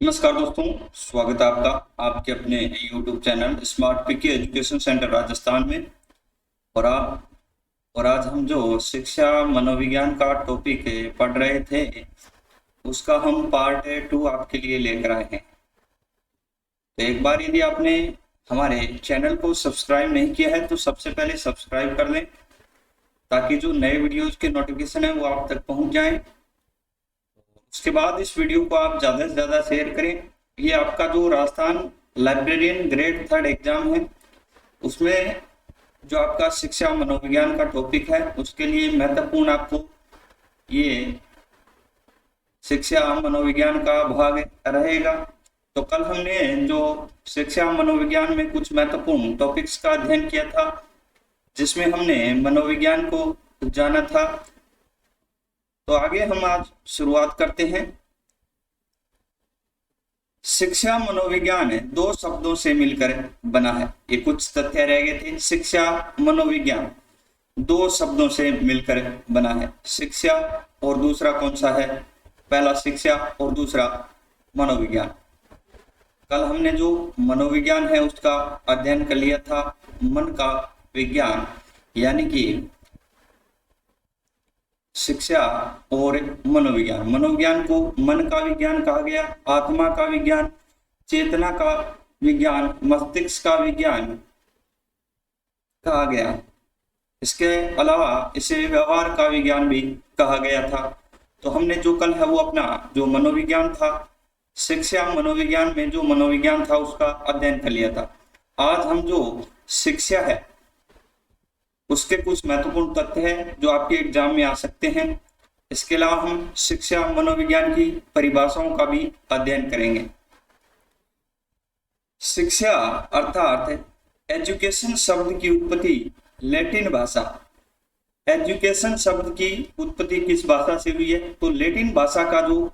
नमस्कार दोस्तों, स्वागत है आपका आपके अपने YouTube चैनल स्मार्ट पीके एजुकेशन सेंटर राजस्थान में। और आज हम जो शिक्षा मनोविज्ञान का टॉपिक पढ़ रहे थे, उसका हम पार्ट 2 आपके लिए लेकर आए हैं। तो एक बार यदि आपने हमारे चैनल को सब्सक्राइब नहीं किया है तो सबसे पहले सब्सक्राइब कर लें, ताकि जो नए वीडियोज के नोटिफिकेशन है वो आप तक पहुंच जाएं। उसके बाद इस वीडियो को आप ज़्यादा से ज़्यादा शेयर करें। ये आपका जो राजस्थान लाइब्रेरियन ग्रेड 3 एग्जाम है, उसमें जो आपका शिक्षा मनोविज्ञान का टॉपिक है उसके लिए महत्वपूर्ण आपको ये शिक्षा मनोविज्ञान का भाग रहेगा। तो कल हमने जो शिक्षा मनोविज्ञान में कुछ महत्वपूर्ण टॉपिक्स का अध्ययन किया था, जिसमें हमने मनोविज्ञान को जाना था। तो आगे हम आज शुरुआत करते हैं। शिक्षा मनोविज्ञान 2 शब्दों से मिलकर बना है। ये कुछ तथ्य रह गए थे। शिक्षा मनोविज्ञान 2 शब्दों से मिलकर बना है। शिक्षा और दूसरा कौन सा है? पहला शिक्षा और दूसरा मनोविज्ञान। कल हमने जो मनोविज्ञान है उसका अध्ययन कर लिया था। मन का विज्ञान, यानी कि शिक्षा और मनोविज्ञान। मनोविज्ञान को मन का विज्ञान कहा गया, आत्मा का विज्ञान, चेतना का विज्ञान, मस्तिष्क का विज्ञान कहा गया। इसके अलावा इसे व्यवहार का विज्ञान भी कहा गया था। तो हमने जो कल है वो अपना जो मनोविज्ञान था, शिक्षा मनोविज्ञान में जो मनोविज्ञान था उसका अध्ययन कर लिया था। आज हम जो शिक्षा है उसके कुछ महत्वपूर्ण तथ्य हैं जो आपके एग्जाम में आ सकते हैं। इसके अलावा हम शिक्षा मनोविज्ञान की परिभाषाओं का भी अध्ययन करेंगे। शिक्षा अर्थात एजुकेशन शब्द की उत्पत्ति लैटिन भाषा, एजुकेशन शब्द की उत्पत्ति किस भाषा से हुई है? तो लैटिन भाषा का जो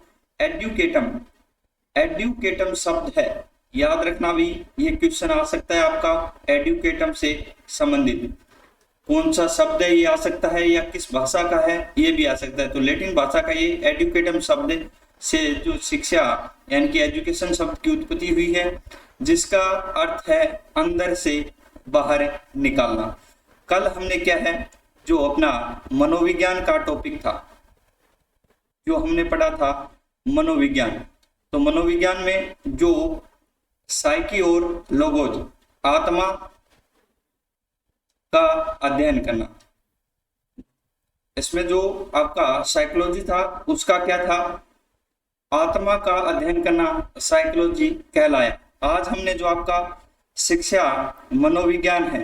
एड्यूकेटम शब्द है, याद रखना भी ये क्वेश्चन आ सकता है आपका। एड्यूकेटम से संबंधित कौन सा शब्द है ये आ सकता है, या किस भाषा का है ये भी आ सकता है। तो लैटिन भाषा का ये एडुकेटम शब्द से जो शिक्षा यानी कि एजुकेशन शब्द की उत्पत्ति हुई है, जिसका अर्थ है अंदर से बाहर निकालना। कल हमने क्या है जो अपना मनोविज्ञान का टॉपिक था, जो हमने पढ़ा था मनोविज्ञान। तो मनोविज्ञान में जो साइकी और लोगोज, आत्मा का अध्ययन करना, इसमें जो आपका साइकोलॉजी था उसका क्या था? आत्मा का अध्ययन करना साइकोलॉजी कहलाया। आज हमने जो आपका शिक्षा मनोविज्ञान है,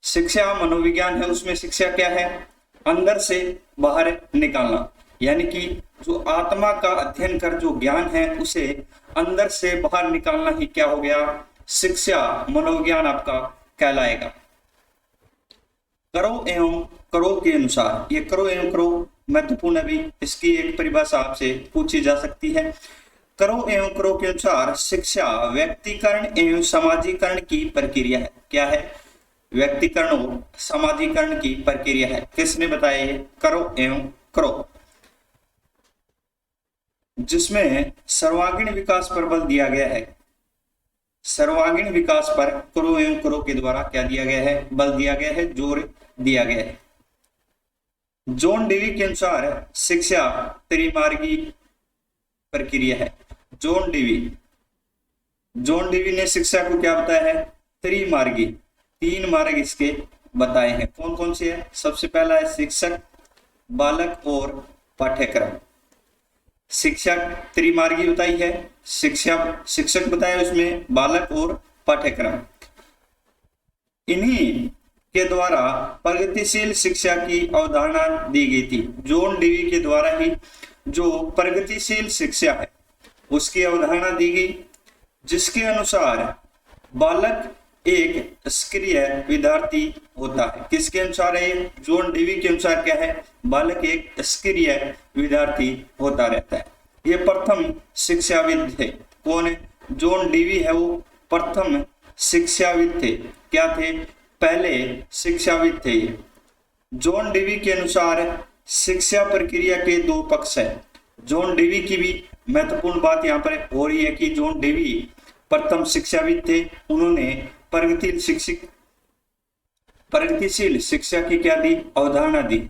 शिक्षा मनोविज्ञान है, उसमें शिक्षा क्या है? अंदर से बाहर निकालना, यानी कि जो आत्मा का अध्ययन कर जो ज्ञान है उसे अंदर से बाहर निकालना ही क्या हो गया? शिक्षा मनोविज्ञान आपका कहलाएगा। करो एवं करो के अनुसार, ये करो एवं करो महत्वपूर्ण भी, इसकी एक परिभाषा आपसे पूछी जा सकती है। करो एवं करो के अनुसार शिक्षा व्यक्तिकरण एवं समाजीकरण की प्रक्रिया है। क्या है? व्यक्तिकरण और समाजीकरण की प्रक्रिया है। किसने बताया ये? करो एवं करो, जिसमें सर्वांगीण विकास पर बल दिया गया है। सर्वांगीण विकास पर करो एवं करो के द्वारा क्या दिया गया है? बल दिया गया है, जोर दिया गया है। जॉन डेवी के अनुसार शिक्षा त्रिमार्गी प्रक्रिया है। जॉन डेवी ने शिक्षा को क्या बताया है? त्रिमार्गी, 3 मार्ग इसके बताए हैं। कौन कौन से है? सबसे पहला है शिक्षक, बालक और पाठ्यक्रम। शिक्षा त्रिमार्गी बताई है, शिक्षक बताया, उसमें बालक और पाठ्यक्रम। इन्हीं के द्वारा प्रगतिशील शिक्षा की अवधारणा दी गई थी। जॉन डेवी के द्वारा ही जो प्रगतिशील शिक्षा है उसकी अवधारणा दी गई, जिसके अनुसार बालक एक सक्रिय विद्यार्थी होता है। किसके अनुसार है? जॉन डेवी के अनुसार क्या है? बालक एक सक्रिय विद्यार्थी होता रहता है। ये प्रथम शिक्षाविद थे। कौन है? जॉन डेवी है, वो प्रथम शिक्षाविद थे। क्या थे? पहले शिक्षाविद थे। जॉन डेवी के अनुसार शिक्षा प्रक्रिया के दो पक्ष है। जॉन डेवी की भी महत्वपूर्ण बात यहाँ पर हो रही है कि जॉन डेवी प्रथम शिक्षाविद थे। उन्होंने प्रगतिशील शिक्षा की क्या दी, अवधारणा दी।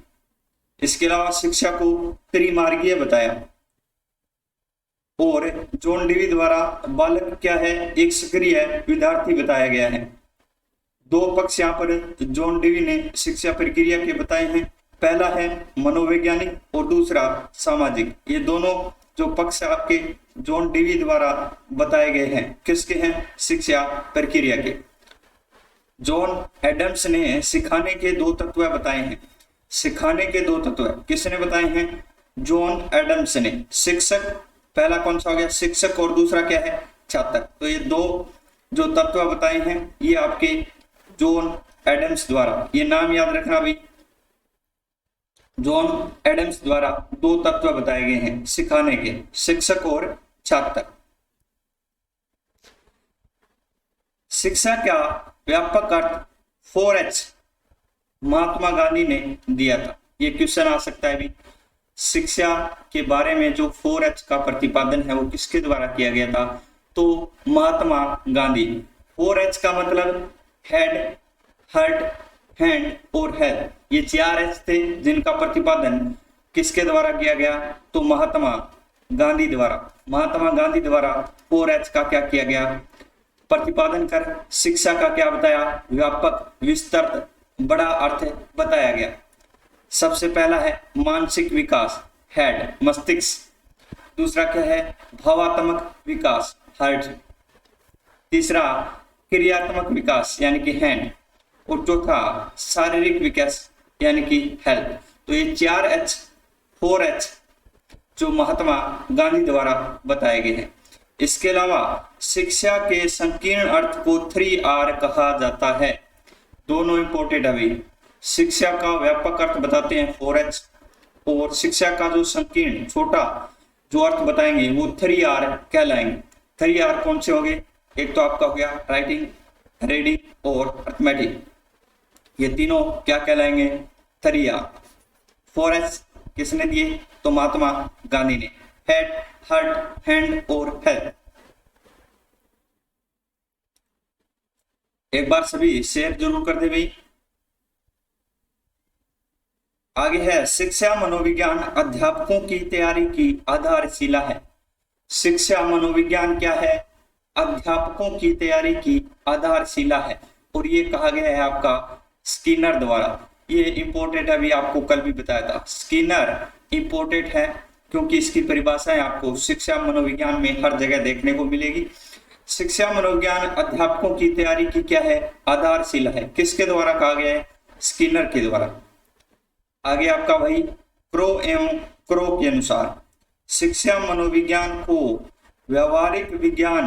इसके अलावा शिक्षा को त्रिमार्गीय बताया। और जॉन डेवी द्वारा बालक क्या है, एक सक्रिय विद्यार्थी बताया गया है। दो पक्ष यहाँ पर जॉन डेवी ने शिक्षा प्रक्रिया के बताए हैं। पहला है मनोवैज्ञानिक और दूसरा सामाजिक। ये दोनों जो पक्ष आपके जॉन डेवी द्वारा बताए गए हैं, किसके हैं, शिक्षा प्रक्रिया के। जॉन एडम्स ने सिखाने के दो तत्व बताए हैं। सिखाने के दो तत्व किसने बताए हैं, जॉन एडम्स ने। शिक्षक, पहला कौन सा हो गया, शिक्षक, और दूसरा क्या है, छात्र। तो ये दो जो तत्व बताए हैं ये आपके जॉन एडम्स द्वारा, ये नाम याद रखना भी, जॉन एडम्स द्वारा दो तत्व बताए गए हैं सिखाने के, शिक्षक और छात्र। शिक्षा का व्यापक अर्थ 4H महात्मा गांधी ने दिया था। ये क्वेश्चन आ सकता है भी, शिक्षा के बारे में जो 4H का प्रतिपादन है वो किसके द्वारा किया गया था, तो महात्मा गांधी। 4H का मतलब हेड, हार्ट, हैंड और हेल्थ, ये 4H थे जिनका प्रतिपादन किसके द्वारा किया गया, तो महात्मा गांधी द्वारा। महात्मा गांधी द्वारा 4H का क्या किया गया, प्रतिपादन कर शिक्षा का क्या बताया, व्यापक, विस्तृत, बड़ा अर्थ बताया गया। सबसे पहला है मानसिक विकास, हेड, मस्तिष्क। दूसरा क्या है, भावात्मक विकास, हार्ट। तीसरा क्रियात्मक विकास यानी कि हैंड। और चौथा शारीरिक विकास यानी कि हेल्थ। तो ये 4H 4H जो महात्मा गांधी द्वारा बताए गए हैं। इसके अलावा शिक्षा के संकीर्ण अर्थ को 3R कहा जाता है। दोनों इंपोर्टेंट अभी, शिक्षा का व्यापक अर्थ बताते हैं 4H, और शिक्षा का जो संकीर्ण छोटा जो अर्थ बताएंगे वो 3R कहलाएंगे। 3R कौन से होंगे, एक तो आपका हो गया राइटिंग, रीडिंग और अर्थमेटिक, ये तीनों क्या कहलाएंगे, 3R। 4H किसने दिए, तो महात्मा गांधी ने, हेड, हार्ट, हैंड और हेल्थ। एक बार सभी शेयर जरूर कर दे भाई। आगे है शिक्षा मनोविज्ञान अध्यापकों की तैयारी की आधारशिला है। शिक्षा मनोविज्ञान क्या है, अध्यापकों की तैयारी की आधारशिला है। और ये कहा गया है आपका स्किनर द्वारा। ये इंपोर्टेंट अभी आपको कल भी बताया था, स्किनर इंपोर्टेंट है क्योंकि इसकी परिभाषाएं आपको शिक्षा मनोविज्ञान में हर जगह देखने को मिलेगी। शिक्षा मनोविज्ञान अध्यापकों की तैयारी की क्या है, आधारशिला है। किसके द्वारा कहा गया है, स्किनर के द्वारा। आगे आपका भाई क्रो एवं क्रो के अनुसार शिक्षा मनोविज्ञान को व्यवहारिक विज्ञान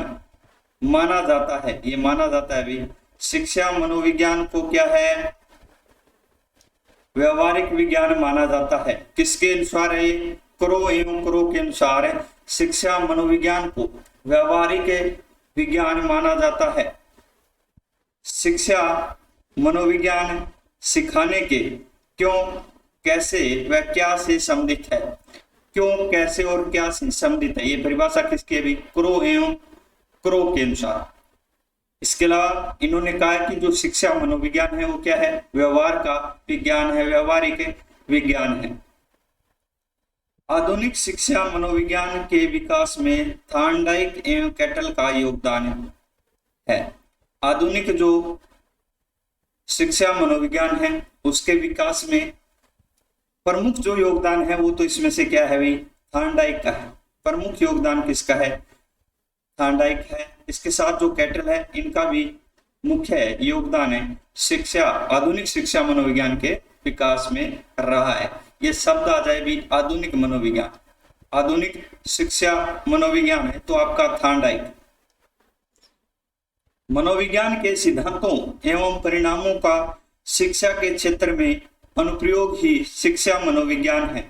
माना जाता है। ये माना जाता है भाई, शिक्षा मनोविज्ञान को क्या है, व्यवहारिक विज्ञान माना जाता है। किसके अनुसार है, क्रो एवं क्रो के अनुसार शिक्षा मनोविज्ञान को व्यवहारिक विज्ञान माना जाता है। शिक्षा मनोविज्ञान सिखाने के क्यों, कैसे व क्या से संबंधित है। क्यों, कैसे और क्या से संबंधित है, ये परिभाषा किसकी है, क्रो एवं क्रो के अनुसार। इसके अलावा इन्होंने कहा कि जो शिक्षा मनोविज्ञान है वो क्या है, व्यवहार का विज्ञान है, व्यवहारिक विज्ञान है। आधुनिक शिक्षा मनोविज्ञान के विकास में थॉर्नडाइक एवं कैटल का योगदान है। आधुनिक जो शिक्षा मनोविज्ञान है उसके विकास में प्रमुख जो योगदान है वो तो इसमें से क्या है भाई, थॉर्नडाइक का है। प्रमुख योगदान किसका है, थॉर्नडाइक है। इसके साथ जो कैटल है इनका भी मुख्य योगदान है शिक्षा, आधुनिक शिक्षा मनोविज्ञान के विकास में रहा है। ये शब्द आ जाए भी आधुनिक मनोविज्ञान, आधुनिक शिक्षा मनोविज्ञान है तो आपका थॉर्नडाइक। मनोविज्ञान के सिद्धांतों एवं परिणामों का शिक्षा के क्षेत्र में अनुप्रयोग ही शिक्षा मनोविज्ञान है।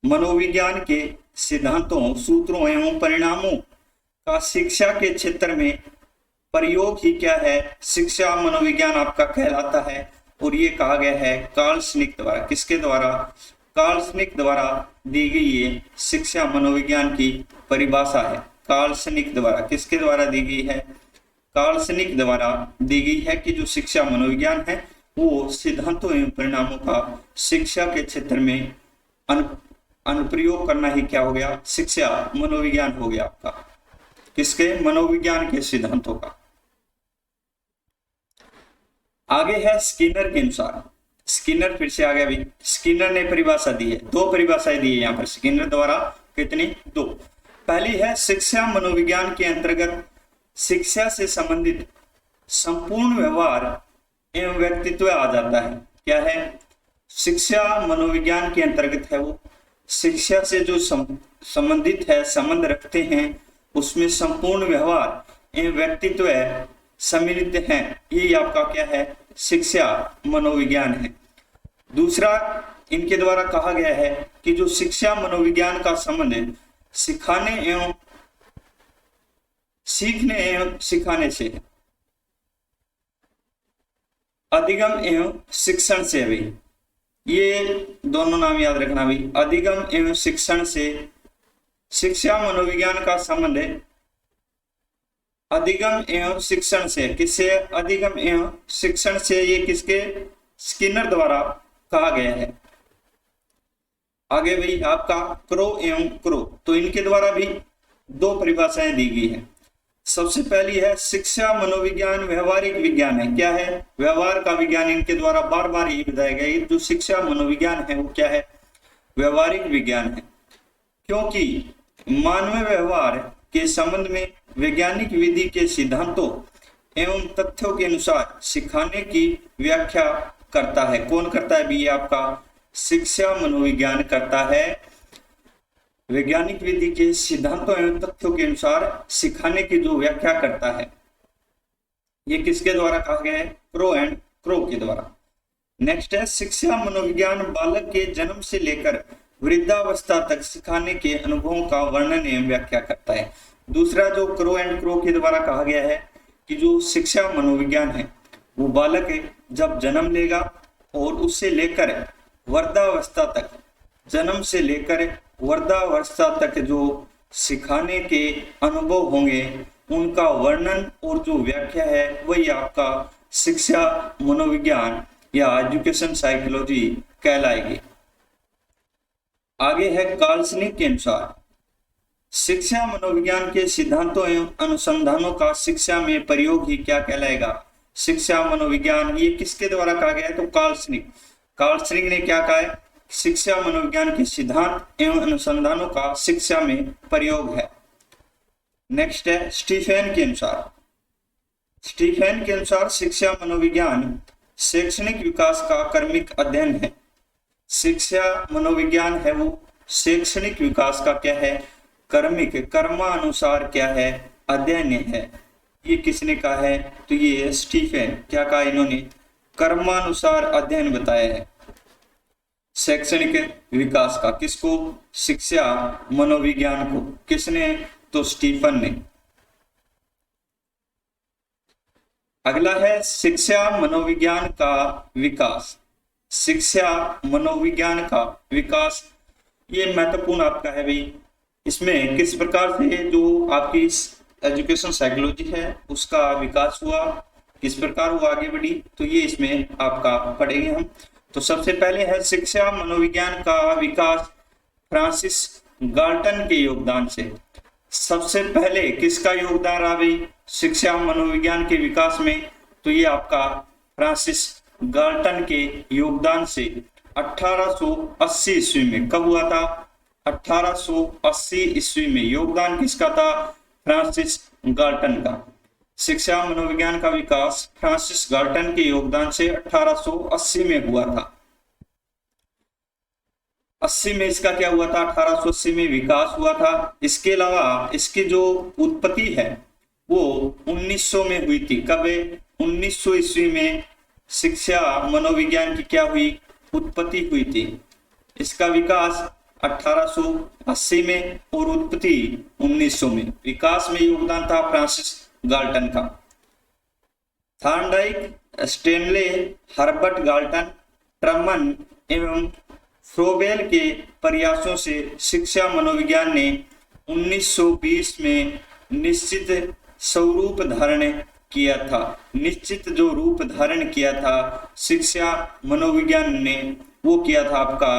मनोविज्ञान के सिद्धांतों, सूत्रों एवं परिणामों का शिक्षा के क्षेत्र में प्रयोग ही क्या है, शिक्षा मनोविज्ञान आपका कहलाता है। और ये कहा गया है कार्ल श्निक द्वारा। किसके द्वारा? कार्ल श्निक द्वारा दी गई ये शिक्षा मनोविज्ञान की परिभाषा है। कार्ल श्निक द्वारा, किसके द्वारा दी गई है? कार्ल श्निक द्वारा दी गई है कि जो शिक्षा मनोविज्ञान है वो सिद्धांतों एवं परिणामों का शिक्षा के क्षेत्र में अनुप्रयोग करना ही क्या हो गया? शिक्षा मनोविज्ञान हो गया आपका। किसके? मनोविज्ञान के सिद्धांतों का। आगे है स्किनर के अनुसार। स्किनर फिर से आ गया भी। स्किनर ने परिभाषा दी है, दो परिभाषाएं दी है यहाँ पर स्किनर द्वारा। कितनी? दो। पहली है शिक्षा मनोविज्ञान के अंतर्गत शिक्षा से संबंधित संपूर्ण व्यवहार एवं व्यक्तित्व आ जाता है। क्या है? शिक्षा मनोविज्ञान के अंतर्गत है वो शिक्षा से जो संबंधित है, संबंध रखते हैं, उसमें संपूर्ण व्यवहार एवं व्यक्तित्व सम्मिलित हैं। ये आपका क्या है? शिक्षा मनोविज्ञान है। दूसरा इनके द्वारा कहा गया है कि जो शिक्षा मनोविज्ञान का संबंध सिखाने एवं सीखने एवं सिखाने से है, अधिगम एवं शिक्षण से भी। ये दोनों नाम याद रखना भी। अधिगम एवं शिक्षण से शिक्षा मनोविज्ञान का संबंध है अधिगम एवं शिक्षण से। किससे? अधिगम एवं शिक्षण से। ये किसके? स्किनर द्वारा कहा गया है। आगे भाई आपका क्रो एवं क्रो, तो इनके द्वारा भी दो परिभाषाएं दी गई है। सबसे पहली है शिक्षा मनोविज्ञान व्यवहारिक विज्ञान है। क्या है? व्यवहार का विज्ञान। इनके द्वारा बार बार ये बताया गया जो शिक्षा मनोविज्ञान है वो क्या है? व्यवहारिक विज्ञान है, क्योंकि मानवीय व्यवहार के संबंध में वैज्ञानिक विधि के सिद्धांतों एवं तथ्यों के अनुसार सिखाने की व्याख्या करता है। कौन करता है भी? ये आपका शिक्षा मनोविज्ञान करता है। वैज्ञानिक विधि के सिद्धांतों एवं तथ्यों के अनुसार सिखाने की जो व्याख्या करता है, ये किसके द्वारा कहा गया है? क्रो एंड क्रो के द्वारा। नेक्स्ट है शिक्षा मनोविज्ञान बालक के जन्म से लेकर वृद्धावस्था तक सिखाने के अनुभवों का वर्णन एवं व्याख्या करता है। दूसरा जो क्रो एंड क्रो के द्वारा कहा गया है कि जो शिक्षा मनोविज्ञान है वो बालक जब जन्म लेगा और उससे लेकर वृद्धावस्था तक, जन्म से लेकर वृद्धावस्था तक जो सिखाने के अनुभव होंगे उनका वर्णन और जो व्याख्या है वही आपका शिक्षा मनोविज्ञान या एजुकेशन साइकोलॉजी कहलाएगी। आगे है कार्ल श्निक के अनुसार शिक्षा मनोविज्ञान के सिद्धांतों एवं अनुसंधानों का शिक्षा में प्रयोग ही क्या कहलाएगा? शिक्षा मनोविज्ञान। ये किसके द्वारा कहा गया है? तो कार्ल श्निक। कार्ल श्निक ने क्या कहा है? शिक्षा मनोविज्ञान के सिद्धांत एवं अनुसंधानों का शिक्षा में प्रयोग है। नेक्स्ट है स्टीफेन के अनुसार। स्टीफेन के अनुसार शिक्षा मनोविज्ञान शैक्षणिक विकास का क्रमिक अध्ययन है। शिक्षा मनोविज्ञान है वो शैक्षणिक विकास का क्या है? क्रमिक, कर्मानुसार क्या है? अध्ययन है। ये किसने कहा है? तो ये स्टीफेन। क्या कहा इन्होंने? कर्मानुसार अध्ययन बताया है शैक्षणिक विकास का। किसको? शिक्षा मनोविज्ञान को। किसने? तो स्टीफन ने। अगला है शिक्षा मनोविज्ञान का विकास। शिक्षा मनोविज्ञान का विकास ये महत्वपूर्ण आपका है भाई। इसमें किस प्रकार से जो आपकी एजुकेशन साइकोलॉजी है उसका विकास हुआ, किस प्रकार वो आगे बढ़ी, तो ये इसमें आपका पढ़ेंगे हम। तो सबसे पहले है शिक्षा मनोविज्ञान का विकास फ्रांसिस गाल्टन के योगदान से। सबसे पहले किसका योगदान रहा भाई शिक्षा मनोविज्ञान के विकास में? तो ये आपका फ्रांसिस गाल्टन के योगदान से 1880 ईस्वी में। कब हुआ था? 1880 ईस्वी में। योगदान किसका था? फ्रांसिस गाल्टन का। शिक्षा मनोविज्ञान का विकास फ्रांसिस गाल्टन के योगदान से 1880 में हुआ था। 80 में इसका क्या हुआ था? 1880 में विकास हुआ था। इसके अलावा इसकी जो उत्पत्ति है वो 1900 में हुई थी। कब? 1900 ईस्वी में शिक्षा मनोविज्ञान की क्या हुई? उत्पत्ति हुई थी। इसका विकास 1880 में और उत्पत्ति 1900 में। विकास में योगदान था फ्रांसिस गाल्टन का। थॉर्नडाइक, स्टेनले, हर्बर्ट गाल्टन, ट्रमन एवं फ्रोबेल के प्रयासों से शिक्षा मनोविज्ञान ने 1920 में निश्चित स्वरूप धारण किया था। निश्चित जो रूप धारण किया था शिक्षा मनोविज्ञान ने, वो किया था आपका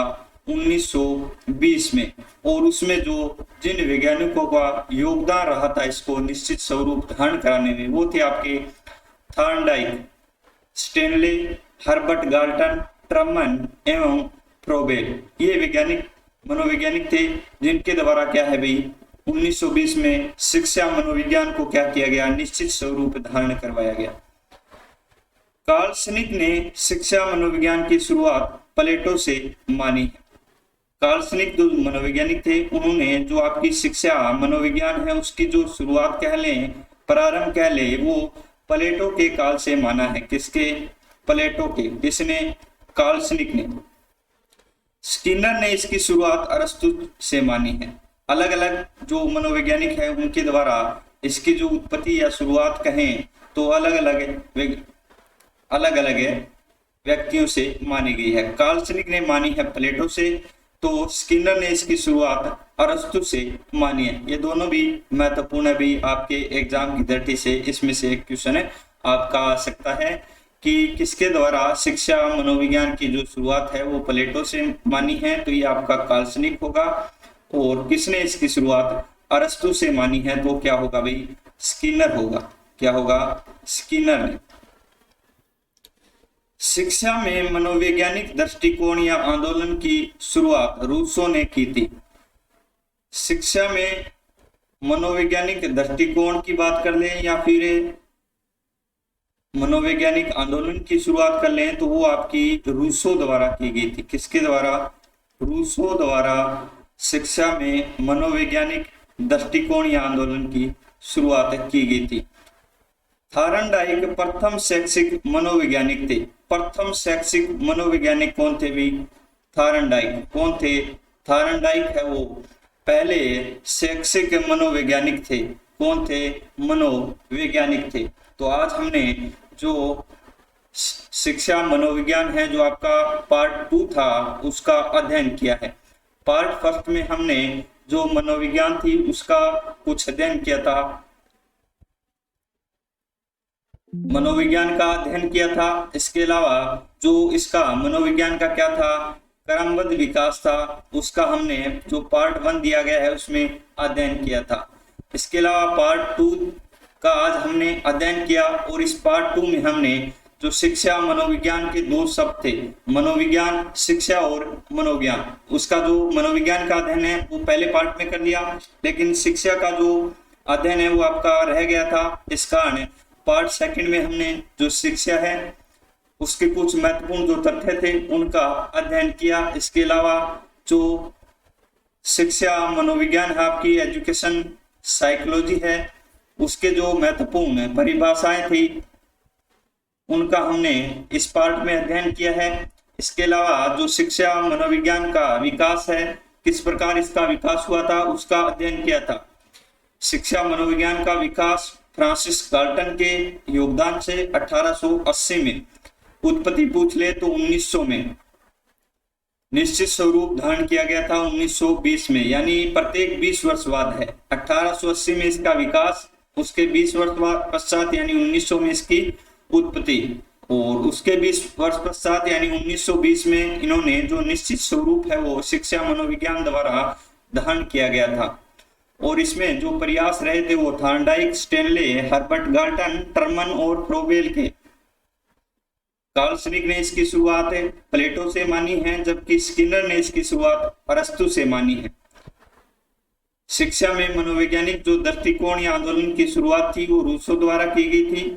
1920 में। और उसमें जो जिन वैज्ञानिकों का योगदान रहा था इसको निश्चित स्वरूप धारण कराने में, वो थे आपके थॉर्नडाइक, स्टेनले, हर्बर्ट गाल्टन, ट्रमन एवं फ्रोबेल। ये वैज्ञानिक मनोवैज्ञानिक थे जिनके द्वारा क्या है भाई 1920 में शिक्षा मनोविज्ञान को क्या किया गया, निश्चित स्वरूप धारण करवाया गया। कार्ल श्मिट ने शिक्षा मनोविज्ञान की शुरुआत प्लेटो से मानी है। कार्ल श्मिट जो मनोवैज्ञानिक थे, उन्होंने जो आपकी शिक्षा मनोविज्ञान है उसकी जो शुरुआत कह लें, प्रारंभ कह लें, वो प्लेटो के काल से माना है। किसके? प्लेटो के। किसने? कार्ल श्मिट ने। स्किनर ने इसकी शुरुआत अरस्तु से मानी है। अलग अलग जो मनोवैज्ञानिक है उनके द्वारा इसकी जो उत्पत्ति या शुरुआत कहें तो अलग अलग व्यक्तियों से मानी गई है। कार्ल श्मिट ने मानी है प्लेटो से, तो स्किनर ने इसकी शुरुआत अरस्तु से मानी है। ये दोनों भी महत्वपूर्ण है भी, आपके एग्जाम की दृष्टि से इसमें से एक क्वेश्चन है आपका आ सकता है कि किसके द्वारा शिक्षा मनोविज्ञान की जो शुरुआत है वो प्लेटो से मानी है, तो ये आपका कार्ल श्मिट होगा। और किसने इसकी शुरुआत अरस्तु से मानी है, तो क्या होगा भाई? स्किनर होगा। क्या होगा? स्किनर ने। शिक्षा में मनोवैज्ञानिक दृष्टिकोण या आंदोलन की शुरुआत रूसो ने की थी। शिक्षा में मनोवैज्ञानिक दृष्टिकोण की बात कर लें या फिर मनोवैज्ञानिक आंदोलन की शुरुआत कर लें तो वो आपकी रूसो द्वारा की गई थी। किसके द्वारा? रूसो द्वारा शिक्षा में मनोवैज्ञानिक दृष्टिकोण या आंदोलन की शुरुआत की गई थी। थॉर्नडाइक प्रथम शैक्षिक मनोवैज्ञानिक थे। प्रथम शैक्षिक मनोवैज्ञानिक कौन थे भी? थॉर्नडाइक। कौन थे? थॉर्नडाइक है वो पहले शैक्षिक मनोवैज्ञानिक थे। कौन थे? मनोवैज्ञानिक थे। तो आज हमने जो शिक्षा मनोविज्ञान है जो आपका पार्ट 2 था उसका अध्ययन किया है। पार्ट फर्स्ट में हमने जो मनोविज्ञान थी उसका कुछ अध्ययन किया था, मनोविज्ञान का अध्ययन किया था। इसके अलावा जो इसका मनोविज्ञान का क्या था, क्रमबद्ध विकास था, उसका हमने जो पार्ट 1 दिया गया है उसमें अध्ययन किया था। इसके अलावा पार्ट 2 का आज हमने अध्ययन किया और इस पार्ट 2 में हमने जो शिक्षा मनोविज्ञान के 2 शब्द थे, मनोविज्ञान, शिक्षा और मनोविज्ञान, उसका जो मनोविज्ञान का अध्ययन है वो पहले पार्ट में कर लिया, लेकिन शिक्षा का जो अध्ययन है वो आपका रह गया था। इस कारण पार्ट 2 में हमने जो शिक्षा है उसके कुछ महत्वपूर्ण जो तथ्य थे उनका अध्ययन किया। इसके अलावा जो शिक्षा मनोविज्ञान है आपकी एजुकेशन साइकोलॉजी है, उसके जो महत्वपूर्ण परिभाषाएं थी उनका हमने इस पार्ट में अध्ययन किया है। इसके अलावा जो शिक्षा मनोविज्ञान का विकास है, किस प्रकार इसका विकास हुआ था उसका अध्ययन किया था। शिक्षा मनोविज्ञान का विकास फ्रांसिस गाल्टन के योगदान से 1880 में, उत्पत्ति पूछ ले तो 1900 में, निश्चित स्वरूप धारण किया गया था 1920 में, यानी प्रत्येक 20 वर्ष बाद है। 1880 में इसका विकास, उसके 20 वर्ष पश्चात यानी 1900 में इसकी उत्पत्ति, और उसके 20 वर्ष पश्चात यानी 1920 में इन्होंने जो निश्चित स्वरूप है वो शिक्षा मनोविज्ञान द्वारा धारण किया गया था। और इसमें जो प्रयास रहे थे वो थॉर्नडाइक, स्टेनले, हर्बर्ट गाल्टन, ट्रमन और फ्रोबेल के। कार्ल श्मिट ने इसकी शुरुआत प्लेटो से मानी है, जबकि स्किनर ने इसकी शुरुआत अरस्तु से मानी है। शिक्षा में मनोवैज्ञानिक जो दृष्टिकोण या आंदोलन की शुरुआत थी वो रूसो द्वारा की गई थी।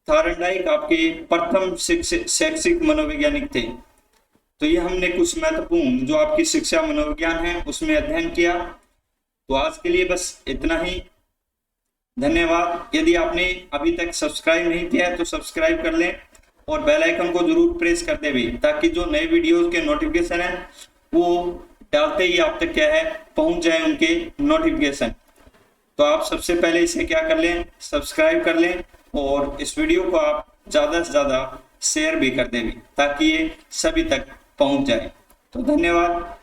थॉर्नडाइक आपके प्रथम शैक्षिक मनोवैज्ञानिक थे। तो ये हमने कुछ महत्वपूर्ण जो आपकी शिक्षा मनोविज्ञान है उसमें अध्ययन किया। तो आज के लिए बस इतना ही। धन्यवाद। यदि आपने अभी तक सब्सक्राइब नहीं किया है तो सब्सक्राइब कर लें और बेल आइकन को जरूर प्रेस कर दें भी, ताकि जो नए वीडियोस के नोटिफिकेशन है वो डालते ही आप तक क्या है पहुंच जाए उनके नोटिफिकेशन। तो आप सबसे पहले इसे क्या कर लें, सब्सक्राइब कर लें और इस वीडियो को आप ज़्यादा से ज़्यादा शेयर भी कर दें ताकि ये सभी तक पहुंच जाए। तो धन्यवाद।